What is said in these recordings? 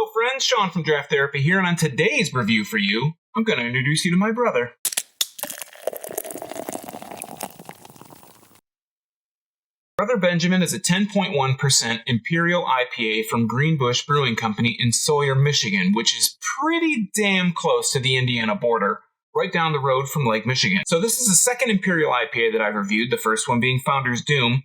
Hello, friends. Sean from Draft Therapy here, and on today's review for you, I'm going to introduce you to my brother. Brother Benjamin is a 10.1% Imperial IPA from Greenbush Brewing Company in Sawyer, Michigan, which is pretty damn close to the Indiana border, right down the road from Lake Michigan. So this is the second Imperial IPA that I've reviewed, the first one being Founder's Doom.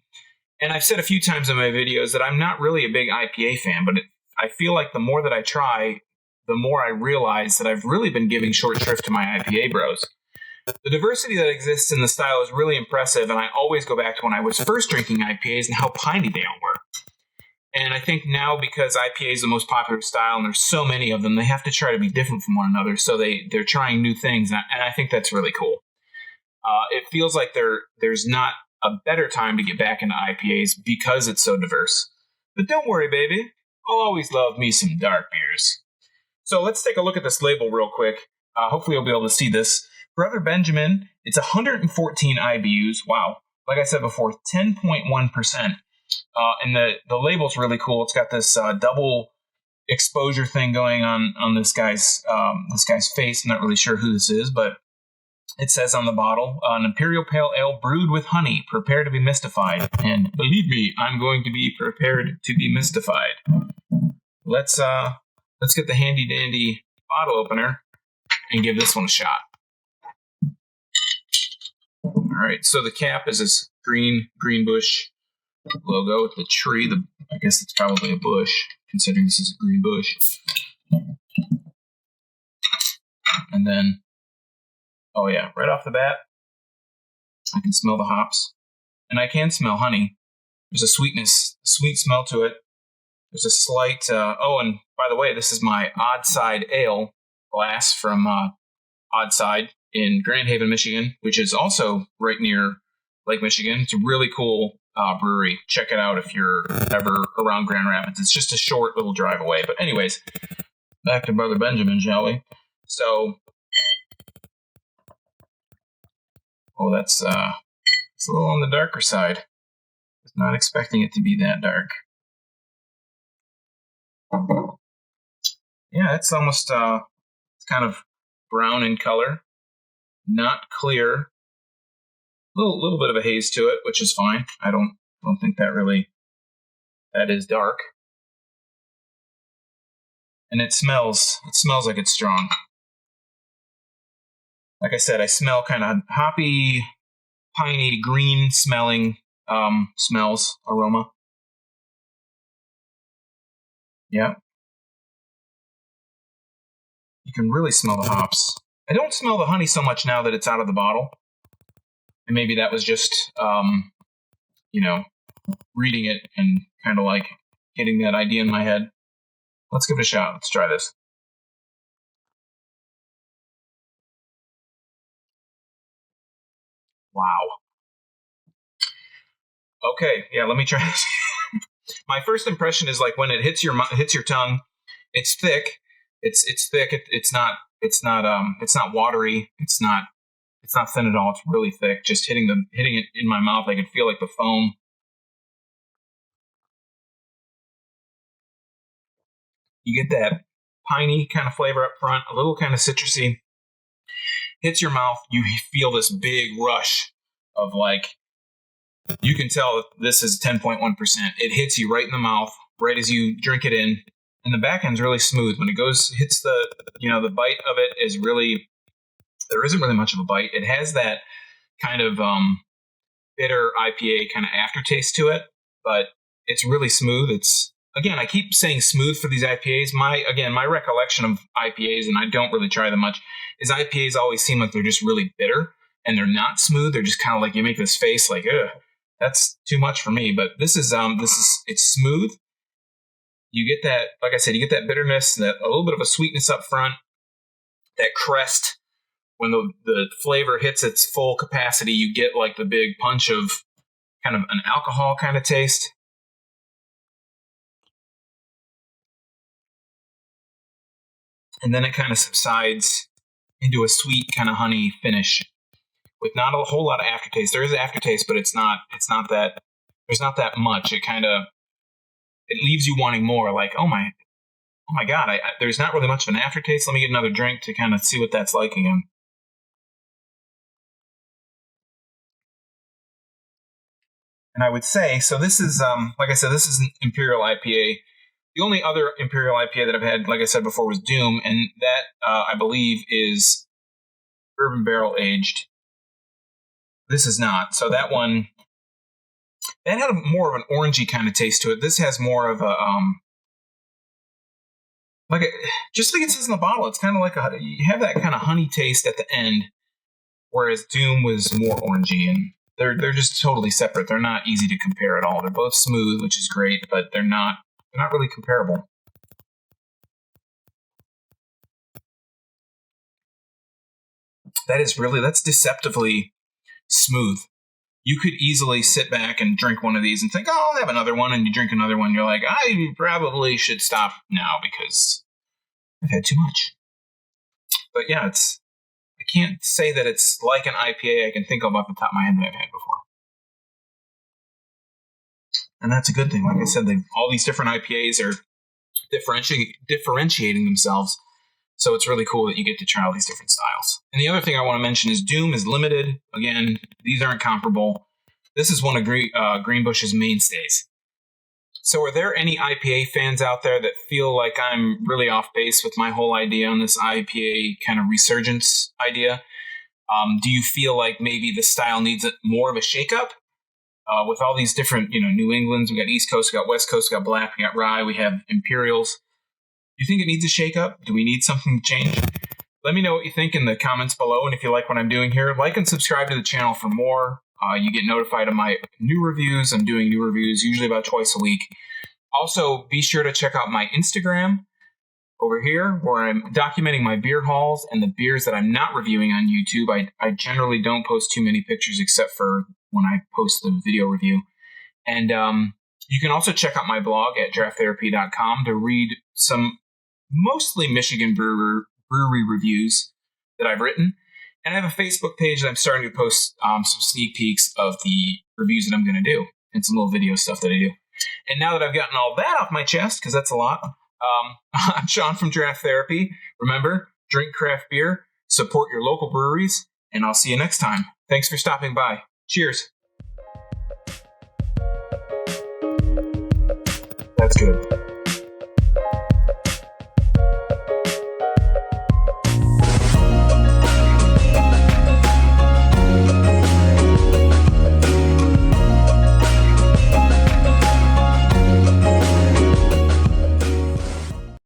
And I've said a few times in my videos that I'm not really a big IPA fan, but I feel like the more that I try, the more I realize that I've really been giving short shrift to my IPA bros. The diversity that exists in the style is really impressive, and I always go back to when I was first drinking IPAs and how piney they all were. And I think now, because IPA is the most popular style and there's so many of them, they have to try to be different from one another, so they're trying new things, and I think that's really cool. It feels like there's not a better time to get back into IPAs because it's so diverse. But don't worry, baby. I'll always love me some dark beers. So let's take a look at this label real quick. Hopefully you'll be able to see this. Brother Benjamin, it's 114 IBUs. Wow. Like I said before, 10.1%. And the label's really cool. It's got this double exposure thing going on this guy's face. I'm not really sure who this is, but it says on the bottle, an Imperial Pale Ale brewed with honey. Prepare to be mystified. And believe me, I'm going to be prepared to be mystified. Let's get the handy dandy bottle opener and give this one a shot. All right, so the cap is this Greenbush logo with the tree. I guess it's probably a bush, considering this is a green bush. And then, oh yeah, right off the bat, I can smell the hops, and I can smell honey. There's a sweet smell to it. There's a slight, and by the way, this is my Odd Side Ale glass from Odd Side in Grand Haven, Michigan, which is also right near Lake Michigan. It's a really cool brewery. Check it out if you're ever around Grand Rapids. It's just a short little drive away. But anyways, back to Brother Benjamin, shall we? So, it's a little on the darker side. I was not expecting it to be that dark. Yeah, it's almost it's kind of brown in color, not clear. A little bit of a haze to it, which is fine. I don't think that is dark. And it smells like it's strong. Like I said, I smell kind of hoppy, piney, green smelling aroma. Yeah. You can really smell the hops. I don't smell the honey so much now that it's out of the bottle. And maybe that was just, reading it and kind of like getting that idea in my head. Let's give it a shot. Let's try this. Wow. Okay, yeah, let me try this. My first impression is like when it hits your tongue, it's thick. It's thick. It's not watery. It's not thin at all. It's really thick. Just hitting it in my mouth, I could feel like the foam. You get that piney kind of flavor up front, a little kind of citrusy. Hits your mouth, you feel this big rush of like, you can tell that this is 10.1%. It hits you right in the mouth, right as you drink it in. And the back end's really smooth. When it hits the bite of it is really, there isn't really much of a bite. It has that kind of bitter IPA kind of aftertaste to it, but it's really smooth. Again, I keep saying smooth for these IPAs. My recollection of IPAs, and I don't really try them much, is IPAs always seem like they're just really bitter, and they're not smooth. They're just kind of like, you make this face like, ugh, that's too much for me. But this is it's smooth. You get that, like I said, you get that bitterness, a little bit of a sweetness up front, that crest. When the flavor hits its full capacity, you get like the big punch of kind of an alcohol kind of taste. And then it kind of subsides into a sweet kind of honey finish with not a whole lot of aftertaste. There is aftertaste, but it's not that, there's not that much. It leaves you wanting more, like, oh my, Oh my God, there's not really much of an aftertaste. Let me get another drink to kind of see what that's like again. And I would say, so this is, like I said, this is an Imperial IPA. The only other Imperial IPA that I've had, like I said before, was Doom, and that, I believe, is bourbon barrel aged. This is not. So that one, that had more of an orangey kind of taste to it. This has more of a, just like it says in the bottle, it's kind of like you have that kind of honey taste at the end, whereas Doom was more orangey, and they're just totally separate. They're not easy to compare at all. They're both smooth, which is great, but they're not really comparable. That's deceptively smooth. You could easily sit back and drink one of these and think, oh, I'll have another one, and you drink another one, you're like, I probably should stop now because I've had too much. But yeah, I can't say that it's like an IPA I can think of off the top of my head that I've had before. And that's a good thing. Like I said, all these different IPAs are differentiating themselves. So it's really cool that you get to try all these different styles. And the other thing I want to mention is Doom is limited. Again, these aren't comparable. This is one of Greenbush's mainstays. So are there any IPA fans out there that feel like I'm really off base with my whole idea on this IPA kind of resurgence idea? Do you feel like maybe the style needs more of a shakeup? With all these different, New Englands, we got East Coast, we got West Coast, we got Black, we got Rye, we have Imperials. Do you think it needs a shakeup? Do we need something to change? Let me know what you think in the comments below, and if you like what I'm doing here, like and subscribe to the channel for more. You get notified of my new reviews. I'm doing new reviews usually about twice a week. Also, be sure to check out my Instagram over here, where I'm documenting my beer hauls and the beers that I'm not reviewing on YouTube. I generally don't post too many pictures except for when I post the video review. And you can also check out my blog at drafttherapy.com to read some mostly Michigan brewery reviews that I've written. And I have a Facebook page that I'm starting to post some sneak peeks of the reviews that I'm going to do and some little video stuff that I do. And now that I've gotten all that off my chest, because that's a lot, I'm Sean from Draft Therapy. Remember, drink craft beer, support your local breweries, and I'll see you next time. Thanks for stopping by. Cheers. That's good.